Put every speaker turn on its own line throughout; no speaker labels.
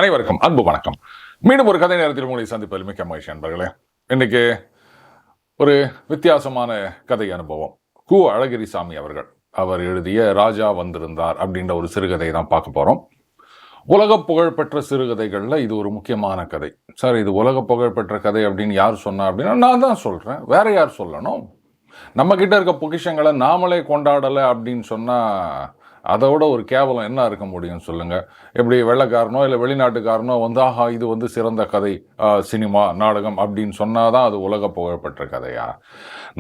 அனைவருக்கும் அன்பு வணக்கம். மீண்டும் ஒரு கதை நேரத்தில் உங்களை சந்திப்பதில் மிக்க மகிழ்ச்சி நண்பர்களே. இன்னைக்கு ஒரு வித்தியாசமான கதை அனுபவம். அழகிரிசாமி அவர் எழுதிய ராஜா வந்திருந்தார் அப்படின்ற ஒரு சிறுகதை தான் பார்க்க போறோம். உலக புகழ்பெற்ற சிறுகதைகள்ல இது ஒரு முக்கியமான கதை. சார், இது உலக புகழ்பெற்ற கதை அப்படின்னு யார் சொன்னா அப்படின்னா நான் தான் சொல்றேன். வேற யார் சொல்லணும்? நம்ம கிட்ட இருக்க பொக்கிஷங்களை நாமளே கொண்டாடலை அப்படின்னு சொன்னா அதோட ஒரு கேவலம் என்ன இருக்க முடியும் சொல்லுங்க. எப்படி வெள்ளைக்காரனோ இல்லை வெளிநாட்டுக்காரனோ வந்து ஆஹா இது வந்து சிறந்த கதை, சினிமா நாடகம் அப்படின்னு சொன்னாதான் அது உலக புகழ்பெற்ற கதையா?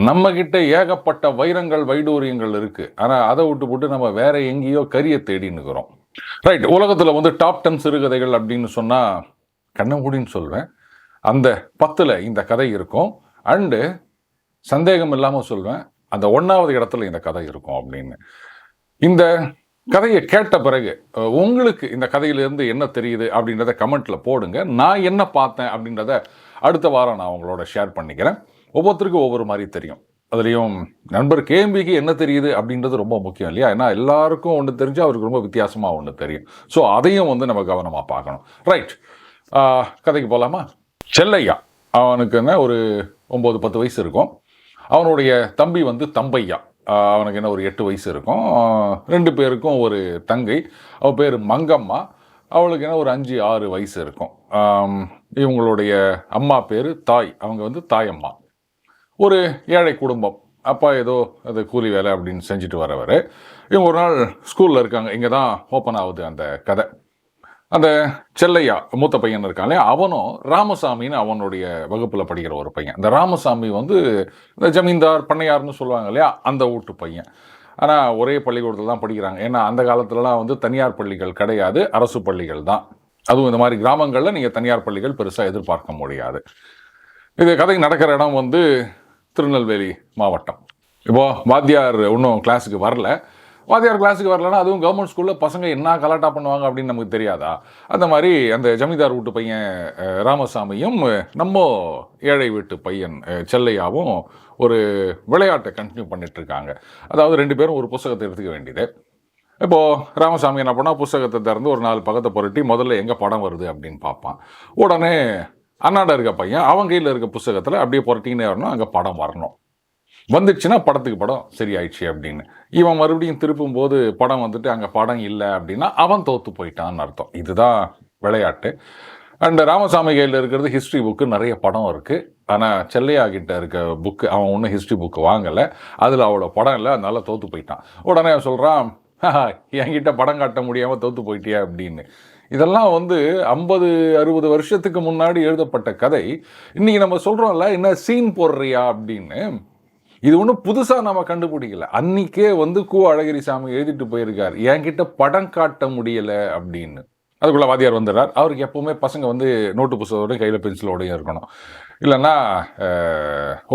நம்ம கிட்ட ஏகப்பட்ட வைரங்கள் வைடூரியங்கள் இருக்கு. ஆனா அதை விட்டு நம்ம வேற எங்கேயோ கரியை தேடினுக்கிறோம். ரைட். உலகத்துல வந்து டாப் 10 சிறுகதைகள் அப்படின்னு சொன்னா கண்ணமூடின்னு சொல்வேன். அந்த 10ல் இந்த கதை இருக்கும். அண்டு சந்தேகம் இல்லாம சொல்வேன், அந்த 1வது இடத்துல இந்த கதை இருக்கும் அப்படின்னு. இந்த கதையை கேட்ட பிறகு உங்களுக்கு இந்த கதையிலிருந்து என்ன தெரியுது அப்படின்றத கமெண்ட்ல போடுங்க. நான் என்ன பார்த்தேன் அப்படின்றத அடுத்த வாரம் நான் உங்களோட ஷேர் பண்ணிக்கிறேன். ஒவ்வொருத்தருக்கும் ஒவ்வொரு மாதிரி தெரியும். அதுலேயும் நண்பர் கேஎம்பிக்கு என்ன தெரியுது அப்படின்றது ரொம்ப முக்கியம் இல்லையா? ஏன்னா எல்லாருக்கும் ஒன்று தெரிஞ்சு அவருக்கு ரொம்ப வித்தியாசமாக ஒன்று தெரியும். ஸோ அதையும் வந்து நம்ம கவனமாக பார்க்கணும். ரைட், கதைக்கு போகலாமா? செல்லையா, அவனுக்கு என்ன ஒரு 9-10 வயசு இருக்கும். அவனுடைய தம்பி வந்து தம்பையா, அவனுக்கு என்ன ஒரு 8 வயசு இருக்கும். 2 பேருக்கும் ஒரு தங்கை, அவள் பேர் மங்கம்மா, அவளுக்கு என்ன ஒரு 5-6 வயசு இருக்கும். இவங்களுடைய அம்மா பேர் தாய், அவங்க வந்து தாயம்மா. ஒரு ஏழை குடும்பம். அப்பா ஏதோ அது கூலி வேலை அப்படின்னு செஞ்சுட்டு வரவர். இவங்க ஒரு நாள் ஸ்கூலில் இருக்காங்க. இங்கே தான் ஓப்பன் ஆகுது அந்த கதை. அந்த செல்லையா மூத்த பையன் இருக்காங்களே, அவனும் ராமசாமின்னு அவனுடைய வகுப்பில் படிக்கிற ஒரு பையன். இந்த ராமசாமி வந்து இந்த ஜமீன்தார் பண்ணையார்னு சொல்லுவாங்க இல்லையா, அந்த வீட்டு பையன். ஆனால் ஒரே பள்ளிக்கூடத்தில் தான் படிக்கிறாங்க. ஏன்னா அந்த காலத்துலலாம் வந்து தனியார் பள்ளிகள் கிடையாது, அரசு பள்ளிகள் தான். அதுவும் இந்த மாதிரி கிராமங்களில் நீங்கள் தனியார் பள்ளிகள் பெருசாக எதிர்பார்க்க முடியாது. இது கதை நடக்கிற இடம் வந்து திருநெல்வேலி மாவட்டம். இப்போது வாத்தியார் இன்னும் கிளாஸுக்கு வரல. வாத்தியார் கிளாஸுக்கு வரலன்னா அதுவும் கவர்மெண்ட் ஸ்கூலில் பசங்க என்ன கலாட்டா பண்ணுவாங்க அப்படின்னு நமக்கு தெரியாதா? அந்த மாதிரி அந்த ஜமீன்தார் வீட்டு பையன் ராமசாமியும் நம்ம ஏழை வீட்டு பையன் செல்லையாவும் ஒரு விளையாட்டை கண்டினியூ பண்ணிட்டு இருக்காங்க. அதாவது 2 பேரும் ஒரு புத்தகத்தை எடுத்துக்க வேண்டியது. இப்போது ராமசாமி என்ன பண்ணால் புத்தகத்தை திறந்து ஒரு 4 பக்கத்தை புரட்டி முதல்ல எங்கே படம் வருது அப்படின்னு பார்ப்பான். உடனே அண்ணாட இருக்க பையன் அவன் கையில் இருக்க புத்தகத்தில் அப்படியே புரட்டினே வரணும், அங்கே படம் வரணும். வந்துடுச்சுன்னா படத்துக்கு படம் சரியாயிடுச்சு அப்படின்னு. இவன் மறுபடியும் திருப்பும் போது படம் வந்துட்டு அங்கே படம் இல்லை அப்படின்னா அவன் தோற்று போயிட்டான்னு அர்த்தம். இதுதான் விளையாட்டு. அண்ட் ராமசாமி கையில் இருக்கிறது ஹிஸ்ட்ரி புக்கு, நிறைய படம் இருக்குது. ஆனால் செல்லையா கிட்ட இருக்க புக்கு அவன் ஒன்றும் ஹிஸ்ட்ரி புக்கு வாங்கலை, அதில் அவளோட படம் இல்லை, அதனால தோற்று போயிட்டான். உடனே அவன் சொல்கிறான், என்கிட்ட படம் காட்ட முடியாமல் தோற்று போயிட்டியா அப்படின்னு. இதெல்லாம் வந்து 50-60 வருஷத்துக்கு முன்னாடி எழுதப்பட்ட கதை. இன்றைக்கி நம்ம சொல்கிறோம்ல, என்ன சீன் போடுறியா அப்படின்னு. இது ஒன்றும் புதுசாக நம்ம கண்டுபிடிக்கல. அன்னைக்கே வந்து அழகிரிசாமி எழுதிட்டு போயிருக்கார், என்கிட்ட படம் காட்ட முடியலை அப்படின்னு. அதுக்குள்ளே வாத்தியார் வந்துடுறார். அவருக்கு எப்போவுமே பசங்க வந்து நோட்டு புத்தகத்தோடய கையில் பென்சிலோடையும் இருக்கணும், இல்லைன்னா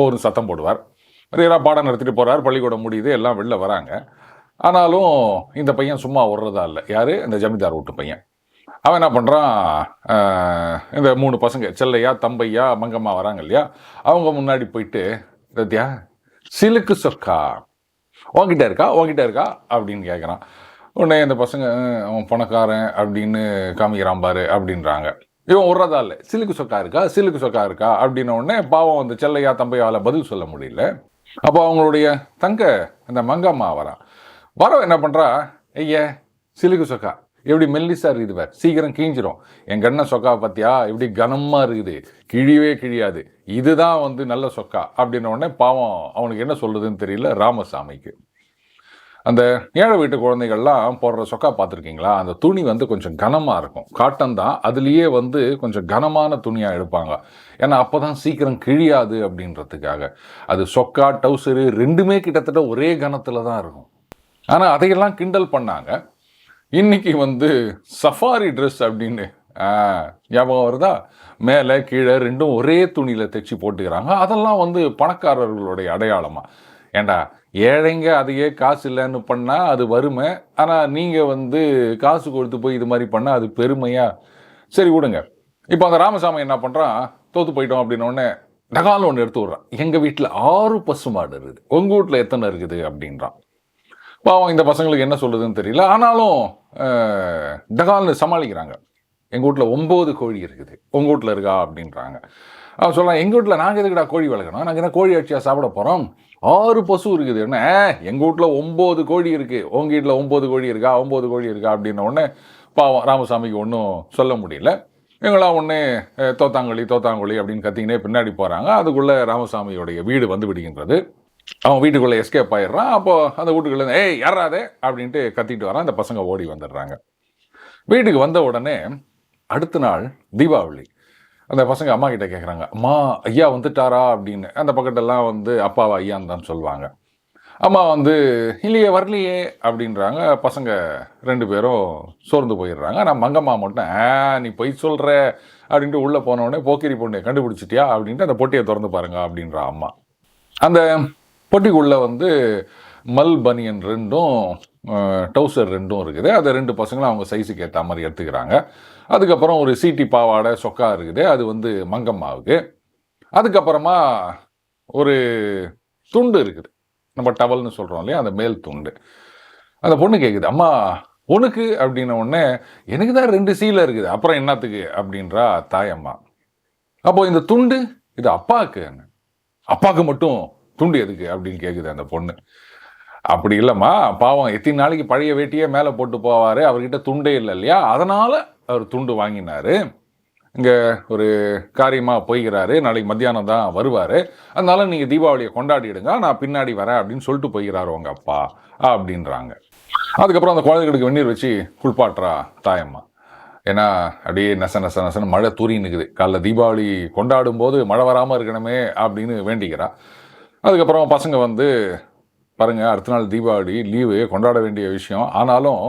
ஒரு சத்தம் போடுவார். நிறையா பாடம் நடத்திட்டு போகிறார். பள்ளிக்கூடம் முடியுது, எல்லாம் வெளில வராங்க. ஆனாலும் இந்த பையன் சும்மா விடுறதா இல்லை. யார்? இந்த ஜமீன்தார் வீட்டு பையன். அவன் என்ன பண்ணுறான், இந்த 3 பசங்க செல்லையா, தம்பையா, மங்கம்மா வராங்க இல்லையா, அவங்க முன்னாடி போயிட்டு, ரத்யா சிலுக்கு சொக்கா உங்ககிட்ட இருக்கா அப்படின்னு கேட்குறான். உடனே இந்த பசங்க அவன் பணக்காரன் அப்படின்னு காமிக்கிறான் பாரு அப்படின்றாங்க. இவன் விட்றதா இல்லை, சிலுக்கு சொக்கா இருக்கா அப்படின்ன உடனே பாவம் அந்த செல்லையா தம்பையால் பதில் சொல்ல முடியல. அப்போ அவங்களுடைய தங்க அந்த மங்கம்மா வர என்ன பண்ணுறா, ஐயா சிலுக்கு சொக்கா எப்படி மெல்லிசா இருக்குது பார், சீக்கிரம் கிழிஞ்சிரும். என் கண்ணை சொக்கா பார்த்தியா எப்படி கனமாக இருக்குது, கிழியவே கிழியாது, இதுதான் வந்து நல்ல சொக்கா அப்படின்ன உடனே பாவம் அவனுக்கு என்ன சொல்லுதுன்னு தெரியல ராமசாமிக்கு. அந்த ஏழை வீட்டு குழந்தைகள்லாம் போடுற சொக்கா பார்த்துருக்கீங்களா? அந்த துணி வந்து கொஞ்சம் கனமாக இருக்கும், காட்டன் தான், அதுலேயே வந்து கொஞ்சம் கனமான துணியாக எடுப்பாங்க. ஏன்னா அப்போ தான் சீக்கிரம் கிழியாது அப்படின்றதுக்காக. அது சொக்கா டவுசரு 2மே கிட்டத்தட்ட ஒரே கனத்தில் தான் இருக்கும். ஆனால் அதையெல்லாம் கிண்டல் பண்ணாங்க. இன்னைக்கு வந்து சஃபாரி ட்ரெஸ் அப்படின்னு ஞாபகம் வருதா? மேலே கீழே 2ம் ஒரே துணியில் தைச்சி போட்டுக்கிறாங்க. அதெல்லாம் வந்து பணக்காரர்களுடைய அடையாளமா? ஏண்டா ஏழைங்க அதையே காசு இல்லைன்னு பண்ணால் அது வறுமை, ஆனால் நீங்கள் வந்து காசு கொடுத்து போய் இது மாதிரி பண்ணால் அது பெருமையா? சரி விடுங்க. இப்போ அந்த ராமசாமி என்ன பண்ணுறான், தோற்று போயிட்டோம் அப்படின்னோடனே டகால்னு ஒன்று எடுத்து விட்றான். எங்கள் வீட்டில் 6 பசுமாடு இருக்குது, உங்கள் வீட்டில் எத்தனை இருக்குது அப்படின்றான். பாவம் இந்த பசங்களுக்கு என்ன சொல்லுதுன்னு தெரியல. ஆனாலும் டகால்னு சமாளிக்கிறாங்க. எங்கள் வீட்டில் 9 கோழி இருக்குது, உங்கள் வீட்டில் இருக்கா அப்படின்றாங்க. அவன் சொல்லலாம், எங்கள் வீட்டில் நாங்கள் எதுக்குடா கோழி வளர்க்கணும், நாங்கள் என்ன கோழி அடிச்சியா சாப்பிட போகிறோம், 6 பசு இருக்குது. என்ன எங்கள் வீட்டில் 9 கோழி இருக்குது, உங்கள் வீட்டில் 9 கோழி இருக்கா, 9 கோழி இருக்கா அப்படின்ன உடனே பாவம் ராமசாமிக்கு ஒன்றும் சொல்ல முடியல. இவங்களாம் ஒன்று தோத்தாங்கொழி அப்படின்னு கத்திக்கினே பின்னாடி போகிறாங்க. அதுக்குள்ளே ராமசாமியோடைய வீடு வந்து விடுகின்றது. அவன் வீட்டுக்குள்ளே எஸ்கேப் ஆயிடுறான். அப்போது அந்த வீட்டுக்குள்ளே ஏய் யாராதே அப்படின்ட்டு கத்திட்டு வரான். அந்த பசங்க ஓடி வந்துடுறாங்க. வீட்டுக்கு வந்த உடனே அடுத்த நாள் தீபாவளி. அந்த பசங்க அம்மா கிட்ட கேட்குறாங்க, அம்மா ஐயா வந்துட்டாரா அப்படின்னு. அந்த பக்கத்தெல்லாம் வந்து அப்பாவை ஐயான்னு தான் சொல்லுவாங்க. அம்மா வந்து இல்லையே வரலையே அப்படின்றாங்க. பசங்க 2 பேரும் சோர்ந்து போயிடுறாங்க. நான் மங்கம்மா மட்டும் நீ பொய் சொல்கிற அப்படின்ட்டு உள்ளே போனோடனே போக்கிரி பொண்ணை கண்டுபிடிச்சிட்டியா அப்படின்ட்டு அந்த பொட்டியை திறந்து பாருங்க அப்படின்றா அம்மா. அந்த பொட்டிக்குள்ளே வந்து மல் பனியன் 2ம் டவுசர் 2ம் இருக்குது. அதை 2 பசங்களும் அவங்க சைஸுக்கு ஏற்ற மாதிரி எடுத்துக்கிறாங்க. அதுக்கப்புறம் ஒரு சீட்டி பாவாடை சொக்கா இருக்குது, அது வந்து மங்கம்மாவுக்கு. அதுக்கப்புறமா ஒரு துண்டு இருக்குது, நம்ம டவல்னு சொல்கிறோம் இல்லையா, அந்த மேல் துண்டு. அந்த பொண்ணு கேட்குது, அம்மா உனக்கு அப்படின்ன உடனே எனக்கு தான் 2 சீலை இருக்குது, அப்புறம் என்னத்துக்கு அப்படின்றா தாயம்மா. அப்போது இந்த துண்டு இது அப்பாவுக்கு மட்டும் துண்டு எதுக்கு அப்படின்னு கேட்குது அந்த பொண்ணு. அப்படி இல்லைம்மா, பாவம் எத்தனை நாளைக்கு பழைய வேட்டியே மேலே போட்டு போவார், அவர்கிட்ட துண்டே இல்லை இல்லையா, அதனால் அவர் துண்டு வாங்கினார். இங்கே ஒரு காரியமாக போய்கிறாரு, நாளைக்கு மத்தியானம் தான் வருவார், அதனால நீங்கள் தீபாவளியை கொண்டாடிடுங்க, நான் பின்னாடி வரேன் அப்படின்னு சொல்லிட்டு போய்கிறாரு உங்கள் அப்பா அப்படின்றாங்க. அதுக்கப்புறம் அந்த குழந்தைகளுக்கு வெந்நீர் வச்சு குளிப்பாட்டுறா தாயம்மா. ஏன்னா அப்படியே நெசன்னு மழை தூரின்னுக்குது. காலைல தீபாவளி கொண்டாடும் போது மழை வராமல் இருக்கணுமே அப்படின்னு வேண்டிக்கிறா. அதுக்கப்புறம் பசங்க வந்து பாருங்கள், அடுத்த நாள் தீபாவளி லீவு, கொண்டாட வேண்டிய விஷயம், ஆனாலும்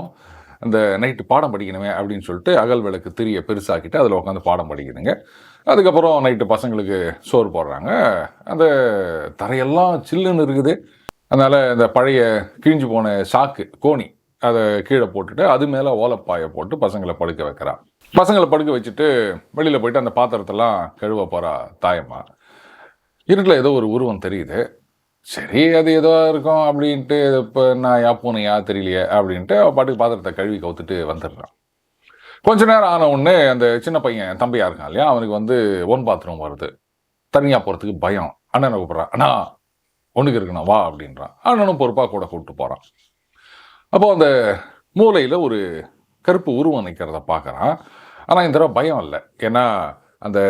அந்த நைட்டு பாடம் படிக்கணுமே அப்படின்னு சொல்லிட்டு அகல் விளக்கு திரியை பெருசாக்கிட்டு அதில் உட்காந்து பாடம் படிக்கணுங்க. அதுக்கப்புறம் நைட்டு பசங்களுக்கு சோறு போடுறாங்க. அந்த தரையெல்லாம் சில்லுன்னு இருக்குது. அதனால் இந்த பழைய கிழிஞ்சு போன சாக்கு கோணி அதை கீழே போட்டுட்டு அது மேலே ஓலப்பாயை போட்டு பசங்களை படுக்க வைக்கிறான். பசங்களை படுக்க வச்சுட்டு வெளியில் போயிட்டு அந்த பாத்திரத்தெல்லாம் கழுவ போகிறா தாயம்மா. இருட்டில் ஏதோ ஒரு உருவம் தெரியுது. சரி, அது ஏதோ இருக்கும் அப்படின்ட்டு இப்போ நான் பூனையா தெரியலையே அப்படின்ட்டு பாட்டுக்கு பாத்திரத்தை கழுவி கவுத்துட்டு வந்துடுறான். கொஞ்ச நேரம் ஆன உடனே அந்த சின்ன பையன் தம்பியாக இருக்கான் இல்லையா, அவனுக்கு வந்து ஒன் பாத்ரூம் வருது. தனியாக போகிறதுக்கு பயம். அண்ணனை கூப்பிட்றான், அண்ணா ஒன்றுக்கு இருக்கணும் வா அப்படின்றான். அண்ணனும் பொறுப்பாக கூட கூப்பிட்டு போகிறான். அப்போது அந்த மூலையில் ஒரு கருப்பு உருவம் நிற்கிறத பார்க்குறான். ஆனால் இந்த தடவை பயம் இல்லை. ஏன்னா அந்த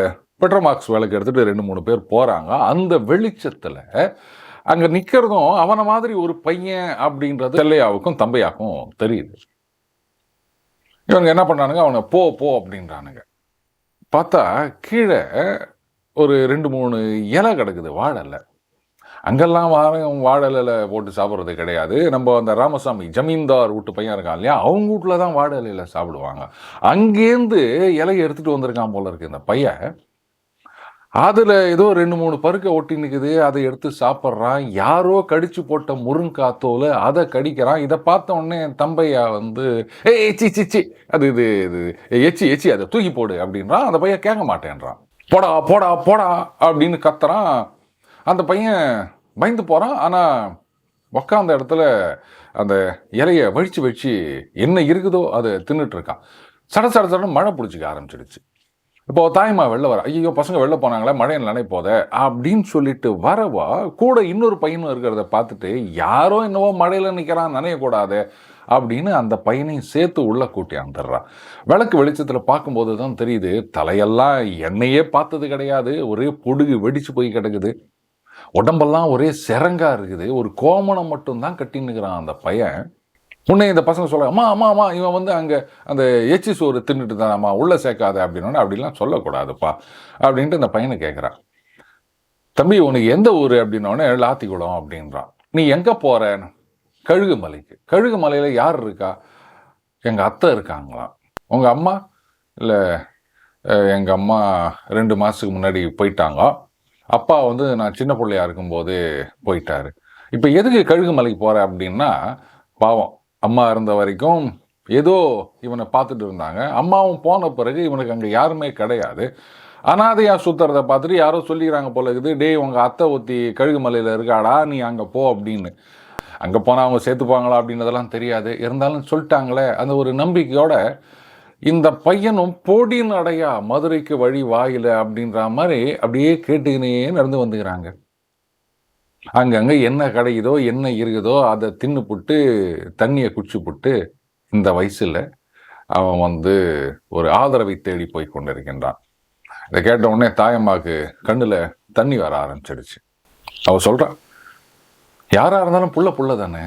பெட்ரோமாக்ஸ் விளக்கு எடுத்துகிட்டு 2-3 பேர் போகிறாங்க. அந்த வெளிச்சத்தில் அங்கே நிற்கிறதும் அவனை மாதிரி ஒரு பையன் அப்படின்றது செல்லையாவுக்கும் தம்பையாவுக்கும் தெரியுது. இவனுங்க என்ன பண்ணானுங்க, அவனை போ அப்படின்றானுங்க. பார்த்தா கீழே ஒரு 2-3 இலை கிடக்குது, வாழலை. அங்கெல்லாம் வாழலையில் போட்டு சாப்பிட்றது கிடையாது. நம்ம அந்த ராமசாமி ஜமீன்தார் வீட்டு பையன் இருக்கான் இல்லையா, அவங்க வீட்டில் தான் வாழலையில் சாப்பிடுவாங்க. அங்கேருந்து இலையை எடுத்துகிட்டு வந்திருக்கான் போல இருக்கு இந்த பையன். அதில் ஏதோ 2-3 பருக்கை ஒட்டி நிற்குது, அதை எடுத்து சாப்பிட்றான். யாரோ கடிச்சு போட்ட முருங்காத்தோல் அதை கடிக்கிறான். இதை பார்த்த உடனே என் தம்பையா வந்து சி அது இது எச்சி அதை தூக்கி போடு அப்படின்றான். அந்த பையன் கேட்க மாட்டேன்றான். போடா அப்படின்னு கத்துறான். அந்த பையன் பயந்து போகிறான். ஆனால் உக்காந்த இடத்துல அந்த இலையை வழிச்சு என்ன இருக்குதோ அதை தின்னுட்டு இருக்கான். சட மழை பிடிச்சிக்க ஆரம்பிச்சிடுச்சு. இப்போ தாய்மா வெளில வர, ஐயோ பசங்க வெளில போனாங்களே, மழையில் நினைப்போத அப்படின்னு சொல்லிட்டு வரவா கூட இன்னொரு பையனும் இருக்கிறத பார்த்துட்டு யாரோ என்னவோ மழையில் நிற்கிறான், நனையக்கூடாது அப்படின்னு அந்த பையனையும் சேர்த்து உள்ளே கூட்டி வந்துடுறான். விளக்கு வெளிச்சத்தில் பார்க்கும்போது தான் தெரியுது, தலையெல்லாம் எண்ணெயே பார்த்தது கிடையாது, ஒரே பொடுகு வெடிச்சு போய் கிடக்குது. உடம்பெல்லாம் ஒரே சிறங்கா இருக்குது. ஒரு கோமணம் மட்டும்தான் கட்டின்னுக்கிறான் அந்த பையன். உன்னை இந்த பசங்க சொல்ல, அம்மா இவன் வந்து அங்கே அந்த எச்சி சோறு தின்னுட்டு தானம்மா, உள்ளே சேர்க்காத அப்படின்னோடனே அப்படிலாம் சொல்லக்கூடாதுப்பா அப்படின்ட்டு இந்த பையனை கேட்குறான். தம்பி உனக்கு எந்த ஊர் அப்படின்னோடனே லாத்திக்குளம் அப்படின்றான். நீ எங்கே போகிற? கழுகுமலைக்கு. கழுகுமலையில் யார் இருக்கா? எங்கள் அத்தை இருக்காங்களாம். உங்கள் அம்மா? இல்லை, எங்கள் அம்மா 2 மாதத்துக்கு முன்னாடி போயிட்டாங்க. அப்பா வந்து நான் சின்ன பிள்ளையா இருக்கும்போது போயிட்டாரு. இப்போ எதுக்கு கழுகுமலைக்கு போகிற அப்படின்னா, பாவம் அம்மா இருந்த வரைக்கும் ஏதோ இவனை பார்த்துட்டு இருந்தாங்க. அம்மாவும் போன பிறகு இவனுக்கு அங்கே யாருமே கிடையாது. அனாதையாக சுற்றுறதை பார்த்துட்டு யாரோ சொல்லிக்கிறாங்க போல இருக்குது, டேய் உங்கள் அத்தை ஒத்தி கழுகுமலையில் இருக்காடா, நீ அங்கே போ அப்படின்னு. அங்கே போனால் அவங்க சேர்த்துப்பாங்களா அப்படின்றதெல்லாம் தெரியாது. இருந்தாலும் சொல்லிட்டாங்களே, அந்த ஒரு நம்பிக்கையோட இந்த பையனும் பொடி நடையா மதுரைக்கு வழி வாயில அப்படின்ற மாதிரி அப்படியே கேட்டுக்கினே நடந்து வந்துக்கிறாங்க. அங்கங்க என்ன கிடைக்குதோ என்ன இருக்குதோ அதை தின்னு புட்டு தண்ணியை குடிச்சு புட்டு இந்த வயசுல அவன் வந்து ஒரு ஆதரவை தேடி போய் கொண்டிருக்கின்றான். இதை கேட்ட உடனே தாயம்மாக்கு கண்ணுல தண்ணி வர ஆரம்பிச்சிடுச்சு. அவ சொல்றான், யாரா இருந்தாலும் புள்ள தானே,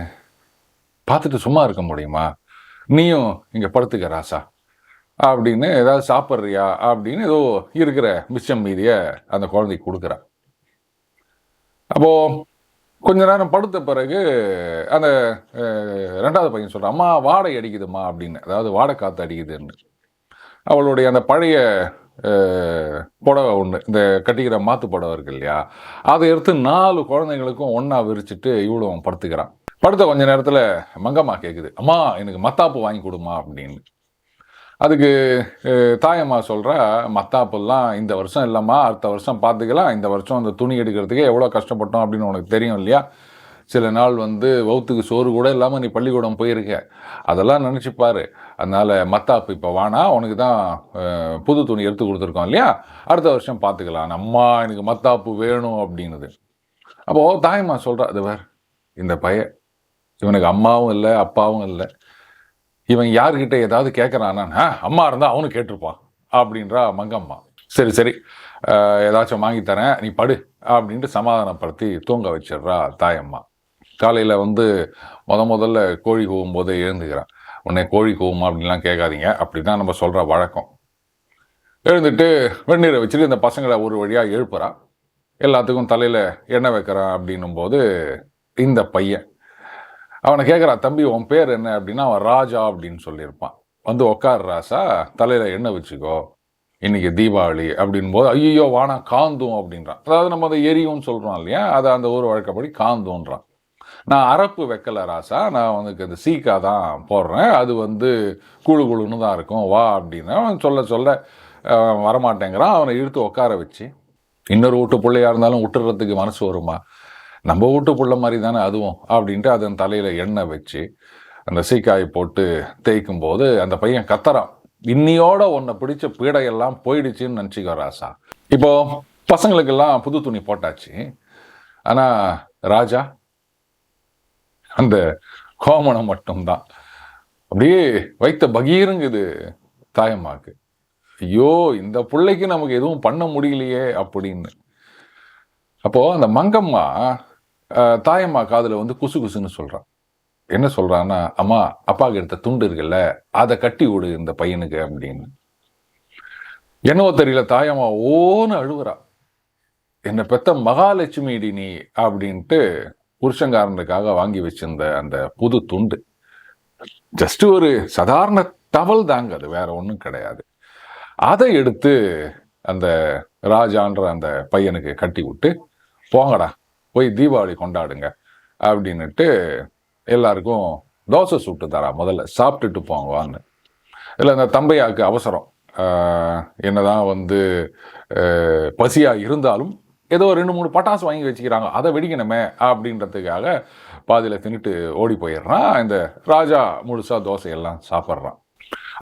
பார்த்துட்டு சும்மா இருக்க முடியுமா, நீயும் இங்க படுத்துக்க ராசா அப்படின்னு, ஏதாவது சாப்பிட்றியா அப்படின்னு ஏதோ இருக்கிற மிச்சம் மீதிய அந்த குழந்தைக்கு கொடுக்குறா. அப்போ கொஞ்ச நேரம் படுத்த பிறகு அந்த ரெண்டாவது பையன் சொல்கிறான், அம்மா வாடை அடிக்குதுமா அப்படின்னு, அதாவது வாடை காற்று அடிக்குதுன்னு. அவளுடைய அந்த பழைய புடவை ஒன்று, இந்த கட்டிக்கிற மாத்து புடவை இருக்கு இல்லையா, அதை எடுத்து 4 குழந்தைங்களுக்கும் ஒன்றா விரிச்சிட்டு இவ்வளோ படுத்துக்கிறான். படுத்த கொஞ்ச நேரத்தில் மங்கம்மா கேட்குது, அம்மா எனக்கு மத்தாப்பு வாங்கி கொடுமா அப்படின்னு. அதுக்கு தாயம்மா சொல்கிறா, மத்தாப்பெல்லாம் இந்த வருஷம் இல்லைம்மா, அடுத்த வருஷம் பார்த்துக்கலாம், இந்த வருஷம் அந்த துணி எடுக்கிறதுக்கே எவ்வளோ கஷ்டப்பட்டோம் அப்படின்னு உனக்கு தெரியும் இல்லையா, சில நாள் வந்து வவுத்துக்கு சோறு கூட இல்லாமல் நீ பள்ளிக்கூடம் போயிருக்க, அதெல்லாம் நினச்சிப்பாரு, அதனால் மத்தாப்பு இப்போ வானா, உனக்கு தான் புது துணி எடுத்து கொடுத்துருக்கோம் இல்லையா, அடுத்த வருஷம் பார்த்துக்கலாம், அம்மா எனக்கு மத்தாப்பு வேணும் அப்படின்னுது. அப்போது தாயம்மா சொல்கிறா, அது வேறு இந்த பையன், இவனுக்கு அம்மாவும் இல்லை அப்பாவும் இல்லை, இவன் யார்கிட்ட ஏதாவது கேட்குறானா, அம்மா இருந்தால் அவனு கேட்டிருப்பான் அப்படின்றா மங்கம்மா. சரி சரி ஏதாச்சும் வாங்கி தரேன் நீ படு அப்படின்ட்டு சமாதானப்படுத்தி தூங்க வச்சிடுறா தாயம்மா. காலையில் வந்து முதல்ல கோழி கூவும் போதே எழுந்துக்கிறான். உடனே கோழி கூவுமா அப்படின்லாம் கேட்காதீங்க, அப்படி தான் நம்ம சொல்கிற வழக்கம். எழுந்துட்டு வெந்நீரை வச்சுட்டு இந்த பசங்களை ஒரு வழியாக எழுப்புறான், எல்லாத்துக்கும் தலையில் எண்ணெய் வைக்கிறான். அப்படின்னும் போது இந்த பையன் அவனை கேட்குறா, தம்பி உன் பேர் என்ன அப்படின்னா, அவன் ராஜா அப்படின்னு சொல்லியிருப்பான். வந்து உக்கார் ராசா, தலையில் எண்ணெய் வச்சுக்கோ, இன்னைக்கு தீபாவளி அப்படின் போது, ஐயோ வானா காந்தும் அப்படின்றான். அதாவது நம்ம அதை எரியும்னு சொல்கிறோம் இல்லையா, அதை அந்த ஊர் வழக்கப்படி காந்துன்றான். நான் அரப்பு வைக்கல ராசா, நான் உனக்கு அந்த சீக்கா தான் போடுறேன், அது வந்து குழுன்னு தான் இருக்கும், வா அப்படின்னா அவன் சொல்ல வரமாட்டேங்கிறான். அவனை இழுத்து உட்கார வச்சு, இன்னொரு வீட்டு பிள்ளையா இருந்தாலும் விட்டுறதுக்கு மனசு வருமா, நம்ம வீட்டு பிள்ளை மாதிரி தானே அதுவும் அப்படின்ட்டு அதன் தலையில் எண்ணெய் வச்சு அந்த சீக்காயை போட்டு தேய்க்கும் போது அந்த பையன் கத்துறான், இன்னியோட உன்னை பிடிச்ச பீடையெல்லாம் போயிடுச்சுன்னு நினச்சிக்கோ ராசா. இப்போ பசங்களுக்கெல்லாம் புது துணி போட்டாச்சு, ஆனால் ராஜா அந்த கோமணம் மட்டும்தான். அப்படியே வைத்த பகீருங்குது தாயம்மாக்கு. ஐயோ இந்த பிள்ளைக்கு நமக்கு எதுவும் பண்ண முடியலையே அப்படின்னு. அப்போது அந்த மங்கம்மா தாயம்மா காதில் வந்து குசு குசுன்னு சொல்கிறான். என்ன சொல்கிறான்னா, அம்மா அப்பாவுக்கு எடுத்த துண்டு இருக்குல்ல, அதை கட்டி விடு இந்த பையனுக்கு அப்படின்னு. என்னவோ தெரியல, தாயம்மா ஓன்னு அழுவுறா. என்னை பெத்த மகாலட்சுமிடி நீ அப்படின்ட்டு புருஷங்காரனுக்காக வாங்கி வச்சிருந்த அந்த புது துண்டு ஜஸ்ட் ஒரு சாதாரண டவல் தாங்க, அது வேற ஒன்றும் கிடையாது. அதை எடுத்து அந்த ராஜான்ற அந்த பையனுக்கு கட்டி விட்டு, போங்கடா போய் தீபாவளி கொண்டாடுங்க அப்படின்னுட்டு எல்லாருக்கும் தோசை சுட்டு தரா, முதல்ல சாப்பிட்டுட்டு போங்க வாங்க. இல்லை அந்த தம்பையாவுக்கு அவசரம், என்னதான் வந்து பசியாக இருந்தாலும் ஏதோ 2-3 பட்டாசு வாங்கி வச்சுக்கிறாங்க, அதை வெடிக்கணுமே அப்படின்றதுக்காக பாதியில் தின்னுட்டு ஓடி போயிடுறான். இந்த ராஜா முழுசாக தோசையெல்லாம் சாப்பிட்றான்.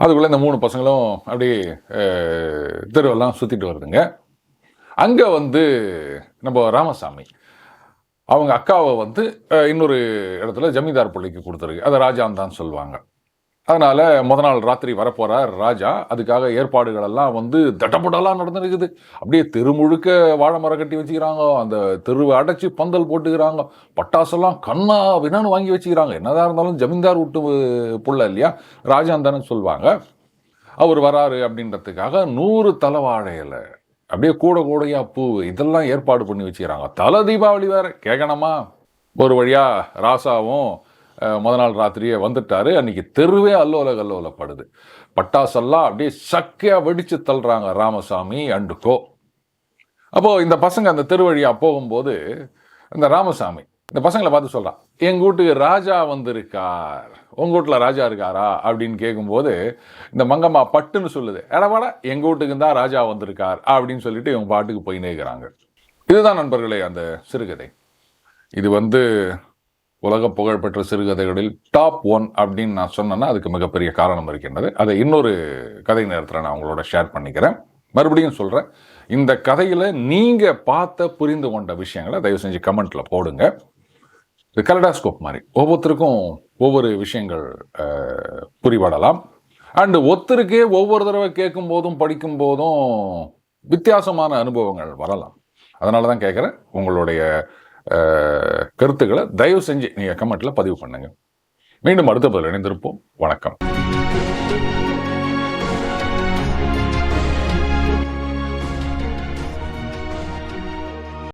அதுக்குள்ளே இந்த 3 பசங்களும் அப்படியே தெருவெல்லாம் சுற்றிட்டு வருதுங்க. அங்கே வந்து நம்ம ராமசாமி அவங்க அக்காவை வந்து இன்னொரு இடத்துல ஜமீன்தார் பிள்ளைக்கு கொடுத்துருக்கு, அதை ராஜான்னு தான் சொல்லுவாங்க. அதனால் நாள் ராத்திரி வரப்போகிறார் ராஜா. அதுக்காக ஏற்பாடுகள் எல்லாம் வந்து தட்டப்பட்டெல்லாம் நடந்துருக்குது. அப்படியே தெரு முழுக்க வாழை மரம் கட்டி வச்சுக்கிறாங்க, அந்த தெருவை அடைச்சி பந்தல் போட்டுக்கிறாங்க, பட்டாசெல்லாம் கண்ணா வினான்னு வாங்கி வச்சுக்கிறாங்க. என்னதான் இருந்தாலும் ஜமீன்தார் விட்டு புள்ள இல்லையா, ராஜான்னு தானே சொல்லுவாங்க. அவர் வராரு அப்படின்றதுக்காக 100 தலைவாழையில் அப்படியே கூடையா பூ இதெல்லாம் ஏற்பாடு பண்ணி வச்சுக்கிறாங்க. தலை தீபாவளி வேற கேட்கணுமா. ஒரு வழியாக ராசாவும் நாள் ராத்திரியே வந்துட்டாரு. அன்னைக்கு தெருவே அல்லோலப்படுது, பட்டாசெல்லாம் அப்படியே சக்கையாக வெடிச்சு தள்ளுறாங்க ராமசாமி அண்டு கோ. அப்போது இந்த பசங்க அந்த தெரு வழியாக போகும்போது இந்த ராமசாமி இந்த பசங்களை பார்த்து சொல்கிறான், எங்கள் வீட்டுக்கு ராஜா வந்திருக்கார், உங்கள் வீட்டில் ராஜா இருக்காரா அப்படின்னு கேட்கும்போது இந்த மங்கம்மா பட்டுன்னு சொல்லுது, எடவாடா எங்கள் வீட்டுக்கு தான் ராஜா வந்திருக்கார் அப்படின்னு சொல்லிட்டு இவங்க பாட்டுக்கு போய் நேர்கிறாங்க. இதுதான் நண்பர்களே அந்த சிறுகதை. இது வந்து உலக புகழ்பெற்ற சிறுகதைகளில் டாப் 1 அப்படின்னு நான் சொன்னேன்னா அதுக்கு மிகப்பெரிய காரணம் இருக்கின்றது. அதை இன்னொரு கதை நேரத்தில் நான் உங்களோட ஷேர் பண்ணிக்கிறேன். மறுபடியும் சொல்கிறேன், இந்த கதையில் நீங்கள் பார்த்த புரிந்து கொண்ட விஷயங்களை தயவு செஞ்சு கமெண்ட்டில் போடுங்க. இது கலடாஸ்கோப் மாதிரி ஒவ்வொருத்தருக்கும் ஒவ்வொரு விஷயங்கள் புரிபடலாம். அண்டு ஒருத்தருக்கே ஒவ்வொரு தடவை கேட்கும் போதும் படிக்கும் போதும் வித்தியாசமான அனுபவங்கள் வரலாம். அதனால தான் கேட்குறேன், உங்களுடைய கருத்துக்களை தயவு செஞ்சு நீங்கள் கமெண்ட்டில் பதிவு பண்ணுங்கள். மீண்டும் அடுத்த பதில் இணைந்திருப்போம். வணக்கம்.